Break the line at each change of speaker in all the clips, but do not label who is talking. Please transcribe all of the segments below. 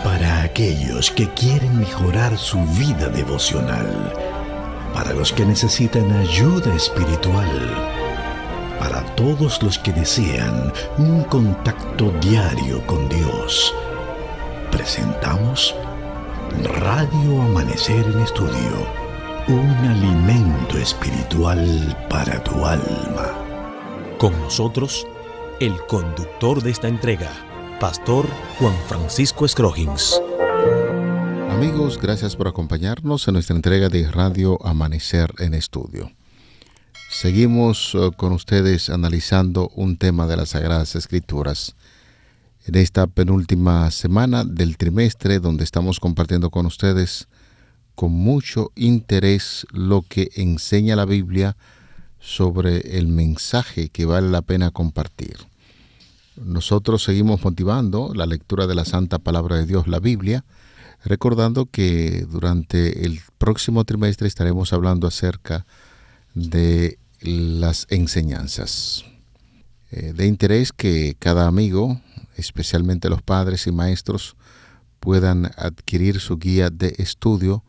Para aquellos que quieren mejorar su vida devocional, para los que necesitan ayuda espiritual, para todos los que desean un contacto diario con Dios, presentamos Radio Amanecer en Estudio, un alimento espiritual para tu alma.
Con nosotros, el conductor de esta entrega, Pastor Juan Francisco Scroggins.
Amigos, gracias por acompañarnos en nuestra entrega de Radio Amanecer en Estudio. Seguimos con ustedes analizando un tema de las Sagradas Escrituras en esta penúltima semana del trimestre, donde estamos compartiendo con ustedes con mucho interés lo que enseña la Biblia sobre el mensaje que vale la pena compartir. Nosotros seguimos motivando la lectura de la Santa Palabra de Dios, la Biblia, recordando que durante el próximo trimestre estaremos hablando acerca de las enseñanzas. De interés que cada amigo, especialmente los padres y maestros, puedan adquirir su guía de estudio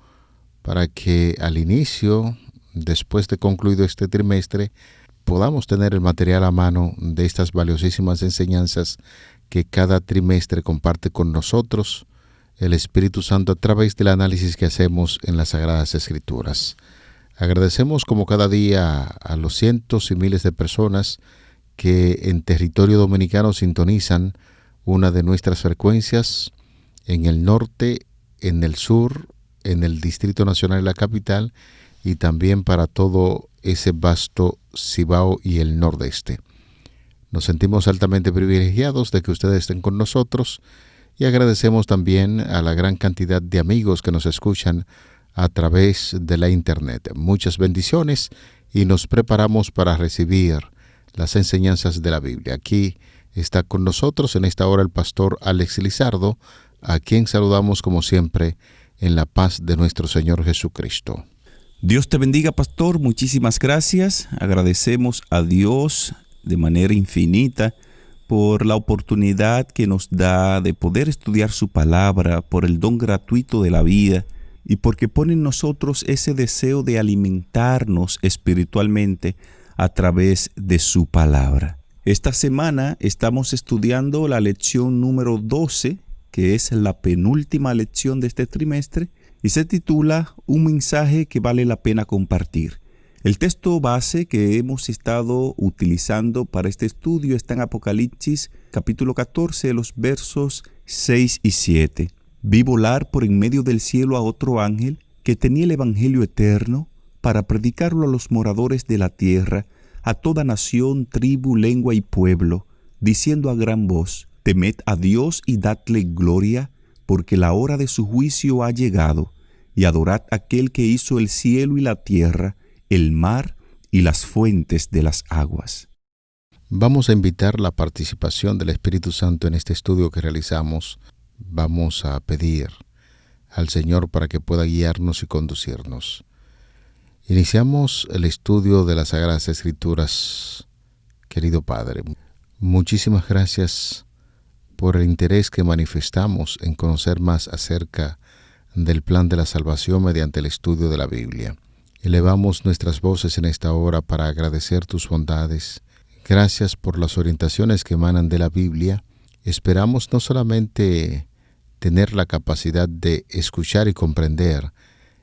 para que al inicio, después de concluido este trimestre, podamos tener el material a mano de estas valiosísimas enseñanzas que cada trimestre comparte con nosotros el Espíritu Santo a través del análisis que hacemos en las Sagradas Escrituras. Agradecemos como cada día a los cientos y miles de personas que en territorio dominicano sintonizan una de nuestras frecuencias en el norte, en el sur, en el Distrito Nacional y la capital, y también para todo ese vasto Cibao y el nordeste. Nos sentimos altamente privilegiados de que ustedes estén con nosotros y agradecemos también a la gran cantidad de amigos que nos escuchan a través de la internet. Muchas bendiciones y nos preparamos para recibir las enseñanzas de la Biblia. Aquí está con nosotros en esta hora el pastor Alex Lizardo, a quien saludamos como siempre en la paz de nuestro Señor Jesucristo.
Dios te bendiga, pastor. Muchísimas gracias. Agradecemos a Dios de manera infinita por la oportunidad que nos da de poder estudiar su palabra, por el don gratuito de la vida y porque pone en nosotros ese deseo de alimentarnos espiritualmente a través de su palabra. Esta semana estamos estudiando la lección número 12, que es la penúltima lección de este trimestre, y se titula Un mensaje que vale la pena compartir. El texto base que hemos estado utilizando para este estudio está en Apocalipsis, capítulo 14, los versos 6 y 7. Vi volar por en medio del cielo a otro ángel que tenía el evangelio eterno para predicarlo a los moradores de la tierra, a toda nación, tribu, lengua y pueblo, diciendo a gran voz: Temed a Dios y dadle gloria, porque la hora de su juicio ha llegado, y adorad a aquel que hizo el cielo y la tierra, el mar y las fuentes de las aguas.
Vamos a invitar la participación del Espíritu Santo en este estudio que realizamos. Vamos a pedir al Señor para que pueda guiarnos y conducirnos. Iniciamos el estudio de las Sagradas Escrituras. Querido Padre, muchísimas gracias por el interés que manifestamos en conocer más acerca del plan de la salvación mediante el estudio de la Biblia. Elevamos nuestras voces en esta hora para agradecer tus bondades. Gracias por las orientaciones que emanan de la Biblia. Esperamos no solamente tener la capacidad de escuchar y comprender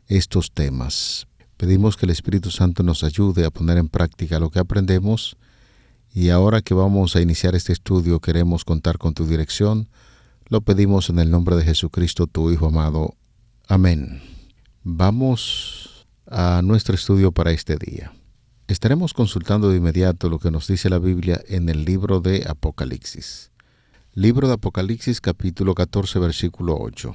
estos temas. Pedimos que el Espíritu Santo nos ayude a poner en práctica lo que aprendemos. Y ahora que vamos a iniciar este estudio, queremos contar con tu dirección. Lo pedimos en el nombre de Jesucristo, tu Hijo amado. Amén. Vamos a nuestro estudio para este día. Estaremos consultando de inmediato lo que nos dice la Biblia en el libro de Apocalipsis. Libro de Apocalipsis, capítulo 14, versículo 8.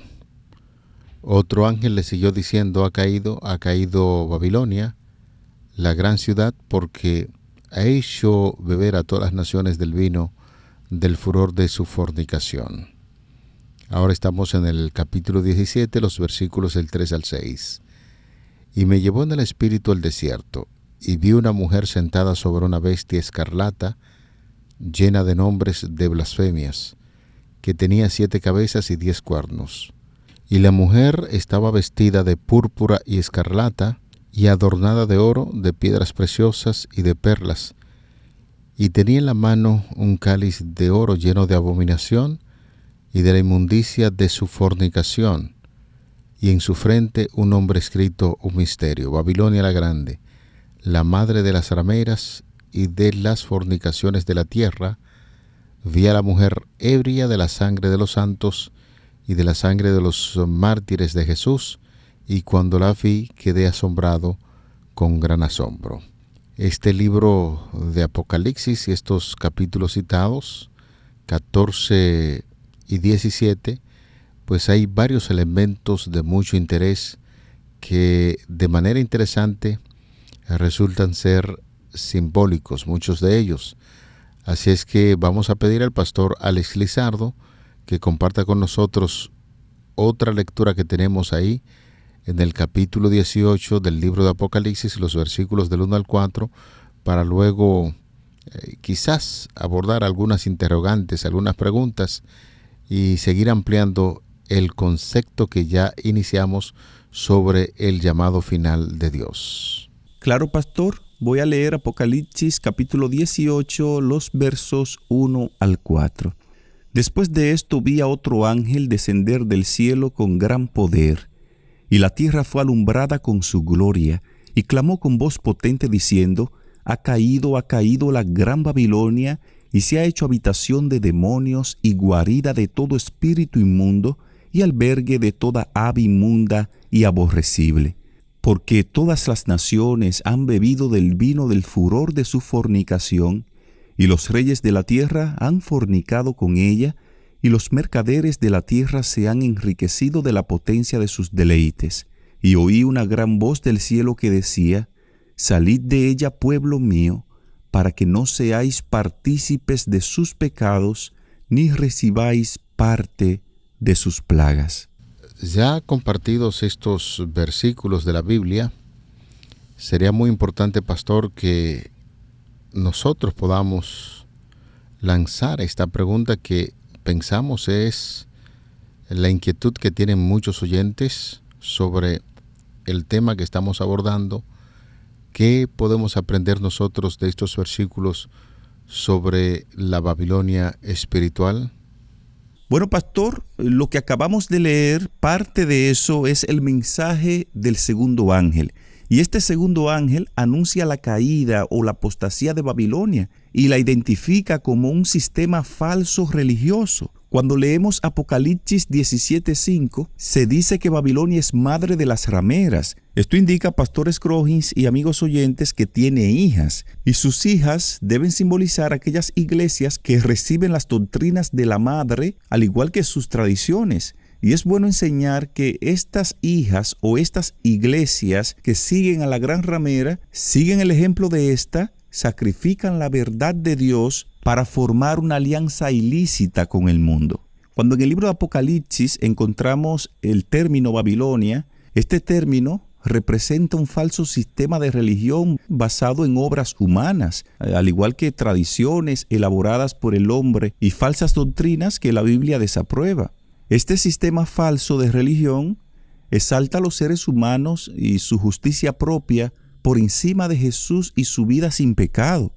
Otro ángel le siguió diciendo: ha caído Babilonia, la gran ciudad, porque ha hecho beber a todas las naciones del vino del furor de su fornicación. Ahora estamos en el capítulo 17, los versículos del 3 al 6. Y me llevó en el espíritu al desierto, y vi una mujer sentada sobre una bestia escarlata, llena de nombres de blasfemias, que tenía 7 cabezas y 10 cuernos. Y la mujer estaba vestida de púrpura y escarlata, y adornada de oro, de piedras preciosas y de perlas. Y tenía en la mano un cáliz de oro lleno de abominación y de la inmundicia de su fornicación. Y en su frente un nombre escrito, un misterio: Babilonia la Grande, la madre de las rameras y de las fornicaciones de la tierra. Vi a la mujer ebria de la sangre de los santos y de la sangre de los mártires de Jesús, y cuando la vi quedé asombrado con gran asombro. Este libro de Apocalipsis y estos capítulos citados, 14 y 17, pues hay varios elementos de mucho interés que de manera interesante resultan ser simbólicos, muchos de ellos. Así es que vamos a pedir al pastor Alex Lizardo que comparta con nosotros otra lectura que tenemos ahí en el capítulo 18 del libro de Apocalipsis, los versículos del 1 al 4, para luego quizás abordar algunas interrogantes, algunas preguntas y seguir ampliando el concepto que ya iniciamos sobre el llamado final de Dios.
Claro, pastor. Voy a leer Apocalipsis capítulo 18, los versos 1 al 4. Después de esto vi a otro ángel descender del cielo con gran poder, y la tierra fue alumbrada con su gloria, y clamó con voz potente diciendo: ha caído la gran Babilonia, y se ha hecho habitación de demonios y guarida de todo espíritu inmundo, y albergue de toda ave inmunda y aborrecible. Porque todas las naciones han bebido del vino del furor de su fornicación, y los reyes de la tierra han fornicado con ella, y los mercaderes de la tierra se han enriquecido de la potencia de sus deleites. Y oí una gran voz del cielo que decía: salid de ella, pueblo mío, para que no seáis partícipes de sus pecados, ni recibáis parte de sus plagas.
Ya compartidos estos versículos de la Biblia, sería muy importante, pastor, que nosotros podamos lanzar esta pregunta que pensamos es la inquietud que tienen muchos oyentes sobre el tema que estamos abordando. ¿Qué podemos aprender nosotros de estos versículos sobre la Babilonia espiritual?
Bueno, pastor, lo que acabamos de leer, parte de eso es el mensaje del segundo ángel. Y este segundo ángel anuncia la caída o la apostasía de Babilonia y la identifica como un sistema falso religioso. Cuando leemos Apocalipsis 17:5, se dice que Babilonia es madre de las rameras. Esto indica, pastores Crojins y amigos oyentes, que tiene hijas, y sus hijas deben simbolizar aquellas iglesias que reciben las doctrinas de la madre, al igual que sus tradiciones. Y es bueno enseñar que estas hijas o estas iglesias que siguen a la gran ramera, siguen el ejemplo de esta, sacrifican la verdad de Dios para formar una alianza ilícita con el mundo. Cuando en el libro de Apocalipsis encontramos el término Babilonia, este término representa un falso sistema de religión basado en obras humanas, al igual que tradiciones elaboradas por el hombre y falsas doctrinas que la Biblia desaprueba. Este sistema falso de religión exalta a los seres humanos y su justicia propia por encima de Jesús y su vida sin pecado.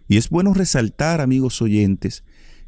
Y es bueno resaltar, amigos oyentes,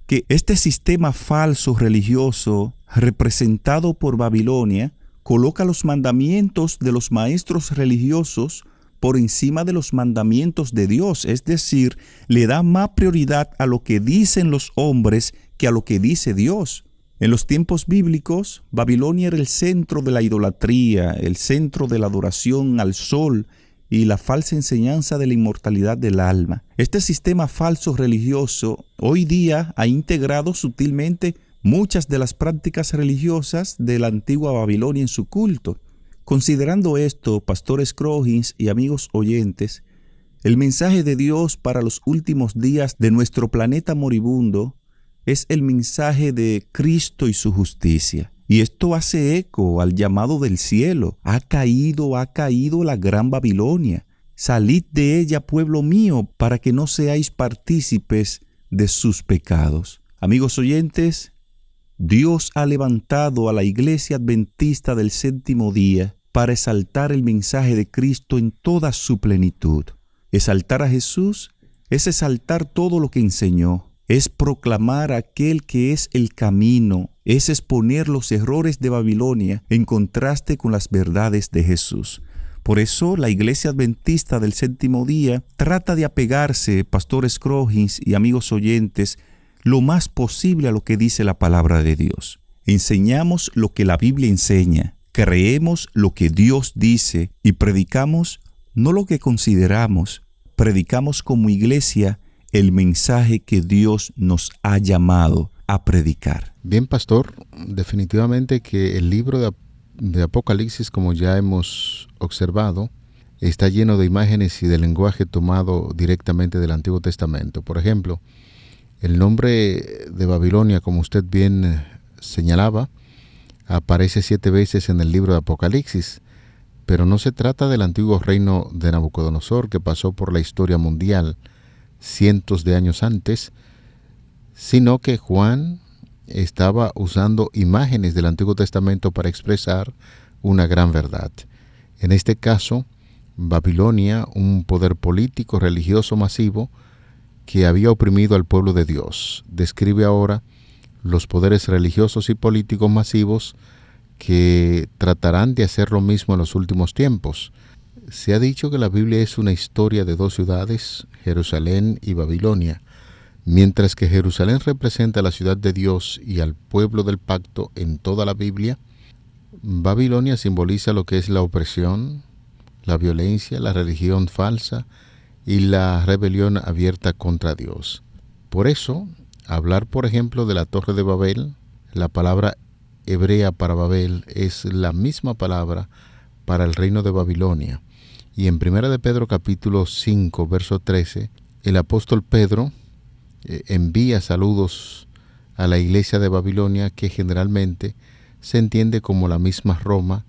que este sistema falso religioso representado por Babilonia coloca los mandamientos de los maestros religiosos por encima de los mandamientos de Dios, es decir, le da más prioridad a lo que dicen los hombres que a lo que dice Dios. En los tiempos bíblicos, Babilonia era el centro de la idolatría, el centro de la adoración al sol y la falsa enseñanza de la inmortalidad del alma. Este sistema falso religioso hoy día ha integrado sutilmente muchas de las prácticas religiosas de la antigua Babilonia en su culto. Considerando esto, pastores Crojins y amigos oyentes, el mensaje de Dios para los últimos días de nuestro planeta moribundo es el mensaje de Cristo y su justicia. Y esto hace eco al llamado del cielo. Ha caído la gran Babilonia. Salid de ella, pueblo mío, para que no seáis partícipes de sus pecados. Amigos oyentes, Dios ha levantado a la Iglesia Adventista del Séptimo Día para exaltar el mensaje de Cristo en toda su plenitud. Exaltar a Jesús es exaltar todo lo que enseñó, es proclamar a aquel que es el camino, es exponer los errores de Babilonia en contraste con las verdades de Jesús. Por eso la Iglesia Adventista del Séptimo Día trata de apegarse, Pastor Scroggins y amigos oyentes, lo más posible a lo que dice la palabra de Dios. Enseñamos lo que la Biblia enseña, creemos lo que Dios dice y predicamos no lo que consideramos, predicamos como iglesia el mensaje que Dios nos ha llamado a predicar.
Bien, pastor, definitivamente que el libro de Apocalipsis, como ya hemos observado, está lleno de imágenes y de lenguaje tomado directamente del Antiguo Testamento. Por ejemplo, el nombre de Babilonia, como usted bien señalaba, aparece 7 veces en el libro de Apocalipsis, pero no se trata del antiguo reino de Nabucodonosor que pasó por la historia mundial cientos de años antes, sino que Juan estaba usando imágenes del Antiguo Testamento para expresar una gran verdad. En este caso, Babilonia, un poder político religioso masivo que había oprimido al pueblo de Dios, describe ahora los poderes religiosos y políticos masivos que tratarán de hacer lo mismo en los últimos tiempos. Se ha dicho que la Biblia es una historia de 2 ciudades, Jerusalén y Babilonia. Mientras que Jerusalén representa a la ciudad de Dios y al pueblo del pacto en toda la Biblia, Babilonia simboliza lo que es la opresión, la violencia, la religión falsa y la rebelión abierta contra Dios. Por eso, hablar, por ejemplo, de la Torre de Babel, la palabra hebrea para Babel es la misma palabra para el reino de Babilonia. Y en 1 de Pedro capítulo 5, verso 13, el apóstol Pedro envía saludos a la iglesia de Babilonia, que generalmente se entiende como la misma Roma,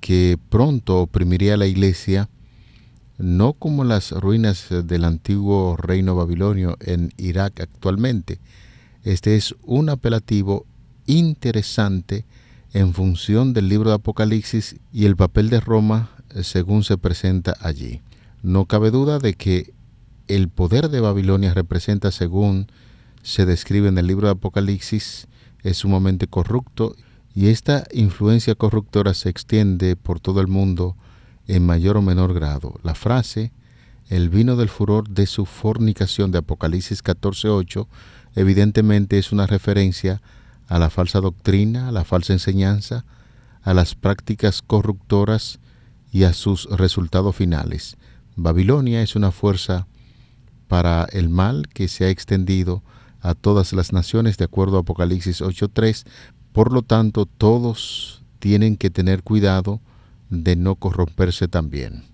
que pronto oprimiría a la iglesia, no como las ruinas del antiguo reino babilonio en Irak actualmente. Este es un apelativo interesante en función del libro de Apocalipsis y el papel de Roma según se presenta allí. No cabe duda de que el poder de Babilonia representa, según se describe en el libro de Apocalipsis, es sumamente corrupto, y esta influencia corruptora se extiende por todo el mundo en mayor o menor grado. La frase, el vino del furor de su fornicación de Apocalipsis 14:8, evidentemente es una referencia a la falsa doctrina, a la falsa enseñanza, a las prácticas corruptoras y a sus resultados finales. Babilonia es una fuerza para el mal que se ha extendido a todas las naciones de acuerdo a Apocalipsis 8:3. Por lo tanto, todos tienen que tener cuidado de no corromperse también.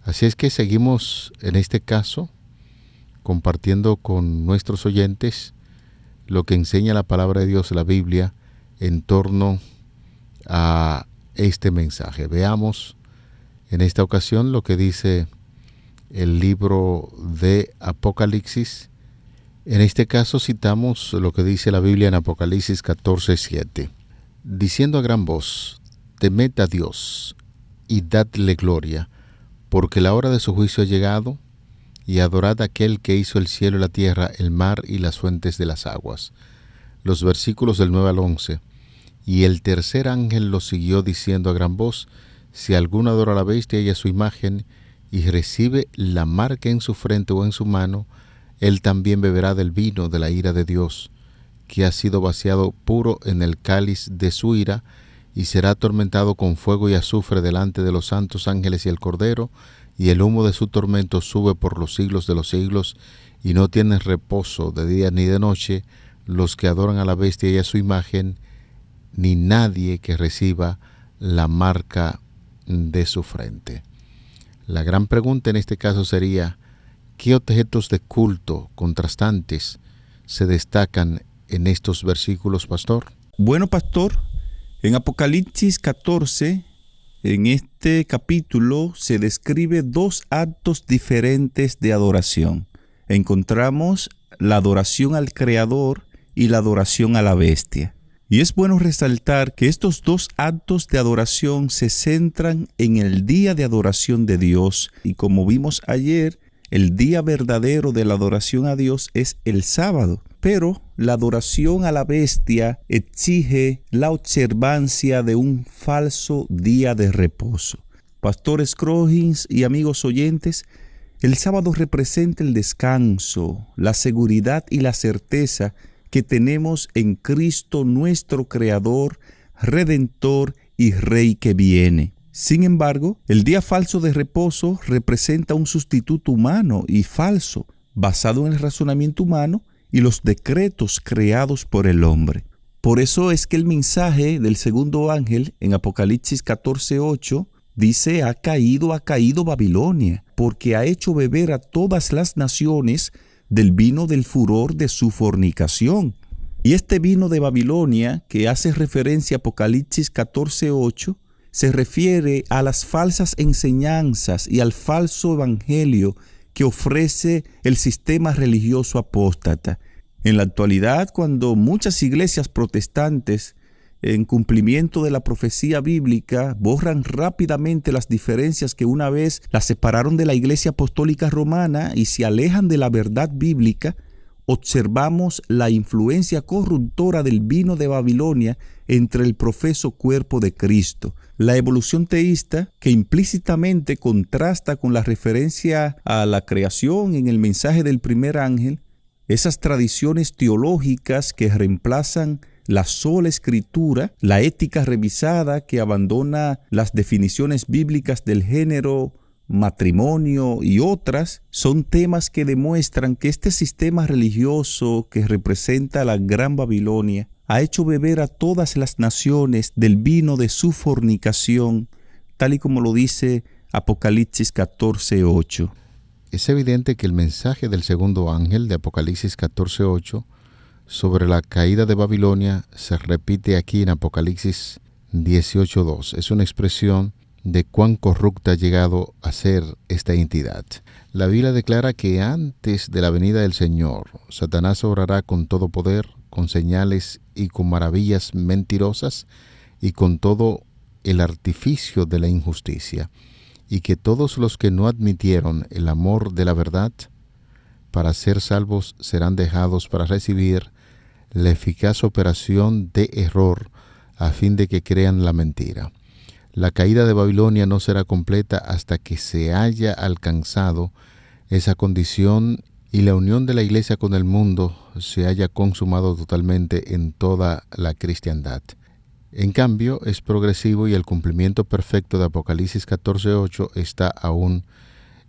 Así es que seguimos en este caso compartiendo con nuestros oyentes lo que enseña la palabra de Dios, la Biblia, en torno a este mensaje. Veamos en esta ocasión lo que dice el libro de Apocalipsis. En este caso citamos lo que dice la Biblia en Apocalipsis 14:7, diciendo a gran voz: temed a Dios y dadle gloria, porque la hora de su juicio ha llegado, y adorad a aquel que hizo el cielo y la tierra, el mar y las fuentes de las aguas. Los versículos del 9 al 11. Y el tercer ángel lo siguió diciendo a gran voz: si alguno adora a la bestia y a su imagen, y recibe la marca en su frente o en su mano, él también beberá del vino de la ira de Dios, que ha sido vaciado puro en el cáliz de su ira, y será atormentado con fuego y azufre delante de los santos ángeles y el Cordero, y el humo de su tormento sube por los siglos de los siglos, y no tienen reposo de día ni de noche los que adoran a la bestia y a su imagen, ni nadie que reciba la marca de su frente. La gran pregunta en este caso sería: ¿qué objetos de culto contrastantes se destacan en estos versículos, pastor?
Bueno, pastor, en Apocalipsis 14, en este capítulo se describe 2 actos diferentes de adoración. Encontramos la adoración al Creador y la adoración a la bestia. Y es bueno resaltar que estos dos actos de adoración se centran en el día de adoración de Dios. Y como vimos ayer, el día verdadero de la adoración a Dios es el sábado. Pero la adoración a la bestia exige la observancia de un falso día de reposo. Pastor Scroggins y amigos oyentes, el sábado representa el descanso, la seguridad y la certeza que tenemos en Cristo nuestro Creador, Redentor y Rey que viene. Sin embargo, el día falso de reposo representa un sustituto humano y falso, basado en el razonamiento humano y los decretos creados por el hombre. Por eso es que el mensaje del segundo ángel en Apocalipsis 14:8 dice: ha caído Babilonia, porque ha hecho beber a todas las naciones del vino del furor de su fornicación. Y este vino de Babilonia, que hace referencia a Apocalipsis 14:8, se refiere a las falsas enseñanzas y al falso evangelio que ofrece el sistema religioso apóstata. En la actualidad, cuando muchas iglesias protestantes, en cumplimiento de la profecía bíblica, borran rápidamente las diferencias que una vez las separaron de la Iglesia Apostólica Romana y se alejan de la verdad bíblica, observamos la influencia corruptora del vino de Babilonia entre el profeso cuerpo de Cristo. La evolución teísta, que implícitamente contrasta con la referencia a la creación en el mensaje del primer ángel, esas tradiciones teológicas que reemplazan la sola escritura, la ética revisada que abandona las definiciones bíblicas del género, matrimonio y otras, son temas que demuestran que este sistema religioso que representa la Gran Babilonia ha hecho beber a todas las naciones del vino de su fornicación, tal y como lo dice Apocalipsis 14:8.
Es evidente que el mensaje del segundo ángel de Apocalipsis 14:8 sobre la caída de Babilonia se repite aquí en Apocalipsis 18:2. Es una expresión de cuán corrupta ha llegado a ser esta entidad. La Biblia declara que antes de la venida del Señor, Satanás obrará con todo poder, con señales y con maravillas mentirosas y con todo el artificio de la injusticia, y que todos los que no admitieron el amor de la verdad para ser salvos serán dejados para recibir la eficaz operación de error a fin de que crean la mentira. La caída de Babilonia no será completa hasta que se haya alcanzado esa condición y la unión de la Iglesia con el mundo se haya consumado totalmente en toda la cristiandad. En cambio, es progresivo y el cumplimiento perfecto de Apocalipsis 14:8 está aún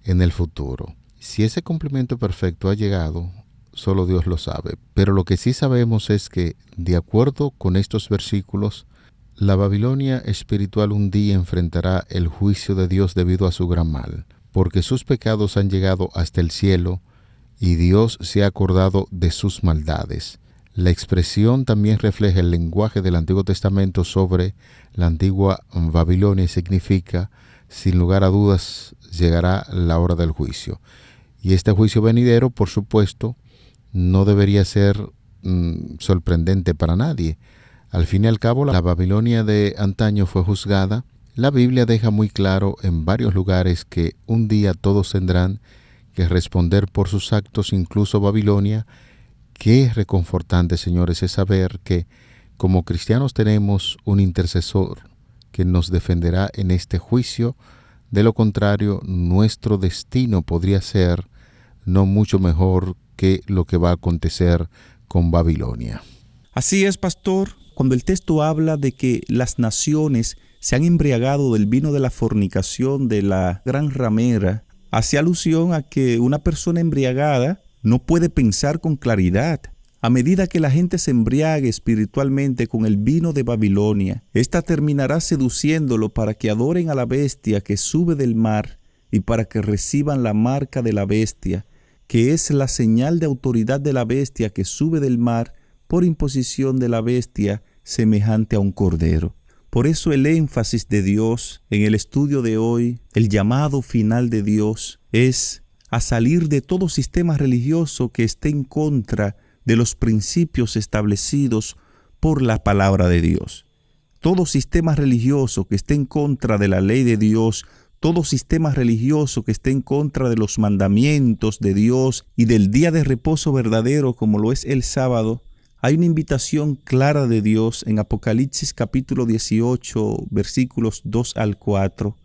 en el futuro. Si ese cumplimiento perfecto ha llegado, solo Dios lo sabe. Pero lo que sí sabemos es que, de acuerdo con estos versículos, la Babilonia espiritual un día enfrentará el juicio de Dios debido a su gran mal, porque sus pecados han llegado hasta el cielo y Dios se ha acordado de sus maldades. La expresión también refleja el lenguaje del Antiguo Testamento sobre la antigua Babilonia y significa, sin lugar a dudas, llegará la hora del juicio. Y este juicio venidero, por supuesto, no debería ser sorprendente para nadie. Al fin y al cabo, la Babilonia de antaño fue juzgada. La Biblia deja muy claro en varios lugares que un día todos tendrán que responder por sus actos, incluso Babilonia. Qué reconfortante, señores, es saber que como cristianos tenemos un intercesor que nos defenderá en este juicio. De lo contrario, nuestro destino podría ser no mucho mejor que lo que va a acontecer con Babilonia.
Así es, pastor. Cuando el texto habla de que las naciones se han embriagado del vino de la fornicación de la gran ramera, hace alusión a que una persona embriagada no puede pensar con claridad. A medida que la gente se embriague espiritualmente con el vino de Babilonia, ésta terminará seduciéndolo para que adoren a la bestia que sube del mar y para que reciban la marca de la bestia, que es la señal de autoridad de la bestia que sube del mar por imposición de la bestia semejante a un cordero. Por eso el énfasis de Dios en el estudio de hoy, el llamado final de Dios, es a salir de todo sistema religioso que esté en contra de los principios establecidos por la palabra de Dios. Todo sistema religioso que esté en contra de la ley de Dios, todo sistema religioso que esté en contra de los mandamientos de Dios y del día de reposo verdadero como lo es el sábado, hay una invitación clara de Dios en Apocalipsis capítulo 18, versículos 2 al 4.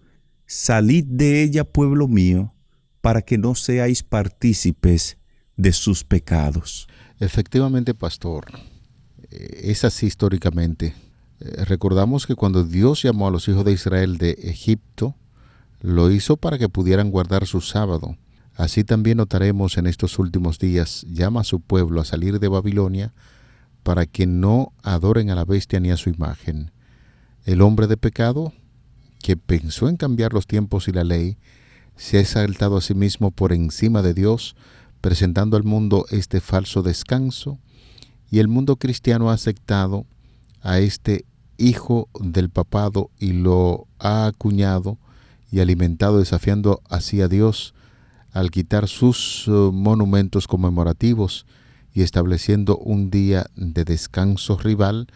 Salid de ella, pueblo mío, para que no seáis partícipes de sus pecados.
Efectivamente, pastor, es así históricamente. Recordamos que cuando Dios llamó a los hijos de Israel de Egipto, lo hizo para que pudieran guardar su sábado. Así también notaremos en estos últimos días, llama a su pueblo a salir de Babilonia para que no adoren a la bestia ni a su imagen. El hombre de pecado, que pensó en cambiar los tiempos y la ley, se ha exaltado a sí mismo por encima de Dios, presentando al mundo este falso descanso, y el mundo cristiano ha aceptado a este hijo del papado y lo ha acuñado y alimentado, desafiando así a Dios al quitar sus monumentos conmemorativos y estableciendo un día de descanso rival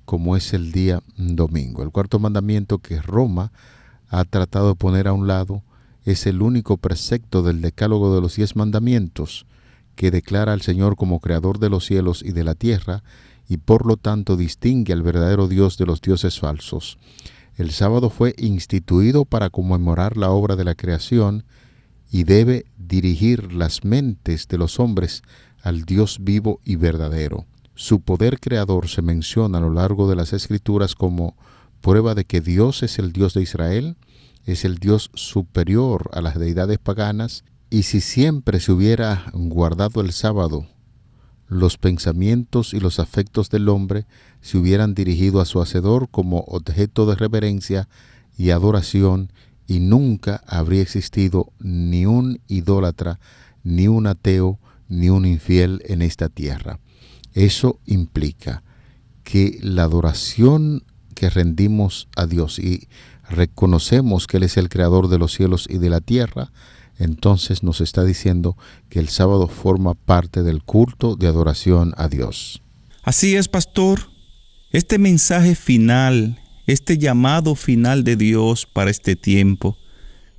como es el día domingo. El cuarto mandamiento que Roma ha tratado de poner a un lado es el único precepto del decálogo de los 10 mandamientos que declara al Señor como creador de los cielos y de la tierra y por lo tanto distingue al verdadero Dios de los dioses falsos. El sábado fue instituido para conmemorar la obra de la creación y debe dirigir las mentes de los hombres al Dios vivo y verdadero. Su poder creador se menciona a lo largo de las Escrituras como prueba de que Dios es el Dios de Israel, es el Dios superior a las deidades paganas, y si siempre se hubiera guardado el sábado, los pensamientos y los afectos del hombre se hubieran dirigido a su Hacedor como objeto de reverencia y adoración, y nunca habría existido ni un idólatra, ni un ateo, ni un infiel en esta tierra. Eso implica que la adoración que rendimos a Dios y reconocemos que Él es el creador de los cielos y de la tierra, entonces nos está diciendo que el sábado forma parte del culto de adoración a Dios.
Así es, pastor. Este mensaje final, este llamado final de Dios para este tiempo,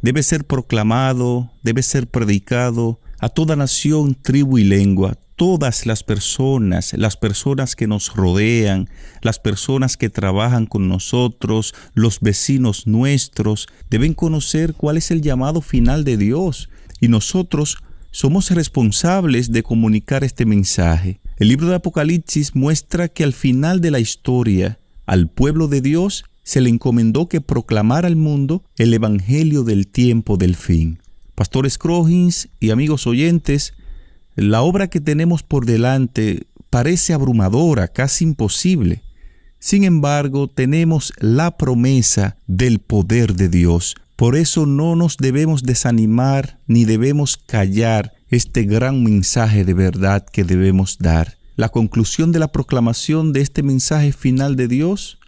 debe ser proclamado, debe ser predicado a toda nación, tribu y lengua. Todas las personas que nos rodean, las personas que trabajan con nosotros, los vecinos nuestros, deben conocer cuál es el llamado final de Dios. Y nosotros somos responsables de comunicar este mensaje. El libro de Apocalipsis muestra que al final de la historia, al pueblo de Dios se le encomendó que proclamara al mundo el evangelio del tiempo del fin. Pastor Scroggins y amigos oyentes, la obra que tenemos por delante parece abrumadora, casi imposible. Sin embargo, tenemos la promesa del poder de Dios. Por eso no nos debemos desanimar ni debemos callar este gran mensaje de verdad que debemos dar. La conclusión de la proclamación de este mensaje final de Dios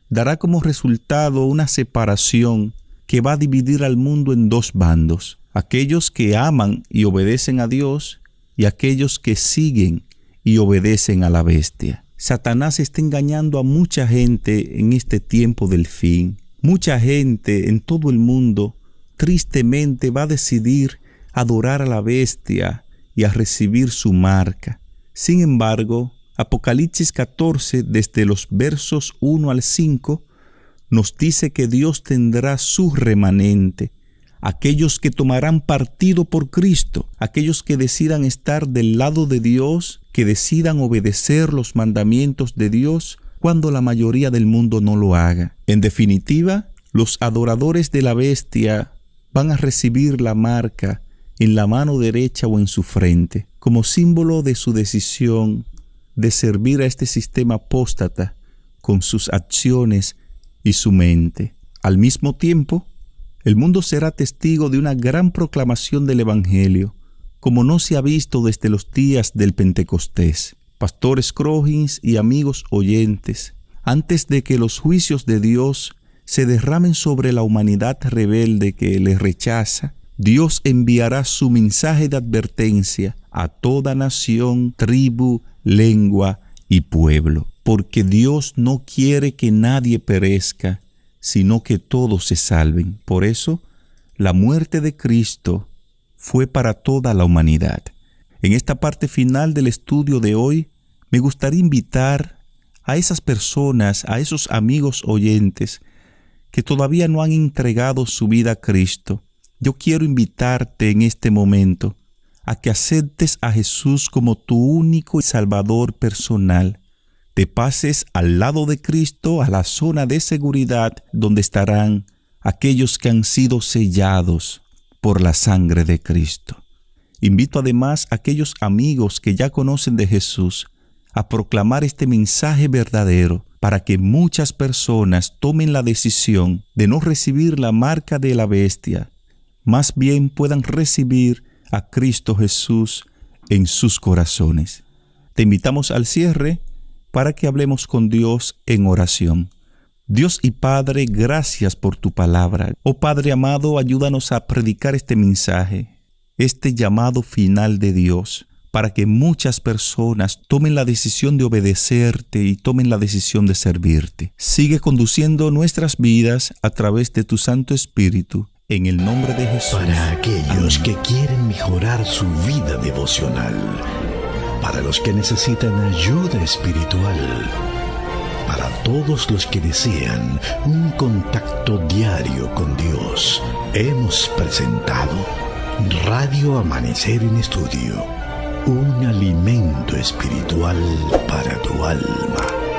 dará como resultado una separación que va a dividir al mundo en dos bandos: aquellos que aman y obedecen a Dios y aquellos que siguen y obedecen a la bestia. Satanás está engañando a mucha gente en este tiempo del fin. Mucha gente en todo el mundo tristemente va a decidir adorar a la bestia y a recibir su marca. Sin embargo, Apocalipsis 14, desde los versos 1 al 5, nos dice que Dios tendrá su remanente, aquellos que tomarán partido por Cristo, aquellos que decidan estar del lado de Dios, que decidan obedecer los mandamientos de Dios cuando la mayoría del mundo no lo haga. En definitiva, los adoradores de la bestia van a recibir la marca en la mano derecha o en su frente, como símbolo de su decisión de servir a este sistema apóstata con sus acciones y su mente. Al mismo tiempo, el mundo será testigo de una gran proclamación del Evangelio, como no se ha visto desde los días del Pentecostés. Pastor Scroggins y amigos oyentes, antes de que los juicios de Dios se derramen sobre la humanidad rebelde que le rechaza, Dios enviará su mensaje de advertencia a toda nación, tribu, lengua y pueblo. porque Dios no quiere que nadie perezca, sino que todos se salven. Por eso, la muerte de Cristo fue para toda la humanidad. En esta parte final del estudio de hoy, me gustaría invitar a esas personas, a esos amigos oyentes que todavía no han entregado su vida a Cristo. Yo quiero invitarte en este momento a que aceptes a Jesús como tu único y Salvador personal. Te pases al lado de Cristo, a la zona de seguridad donde estarán aquellos que han sido sellados por la sangre de Cristo. Invito además a aquellos amigos que ya conocen de Jesús a proclamar este mensaje verdadero para que muchas personas tomen la decisión de no recibir la marca de la bestia, más bien puedan recibir a Cristo Jesús en sus corazones. Te invitamos al cierre para que hablemos con Dios en oración. Dios y Padre, gracias por tu palabra. Oh Padre amado, ayúdanos a predicar este mensaje, este llamado final de Dios, para que muchas personas tomen la decisión de obedecerte y tomen la decisión de servirte. Sigue conduciendo nuestras vidas a través de tu Santo Espíritu, en el nombre de Jesús.
Para aquellos que quieren mejorar su vida devocional, para los que necesitan ayuda espiritual, para todos los que desean un contacto diario con Dios, hemos presentado Radio Amanecer en Estudio, un alimento espiritual para tu alma.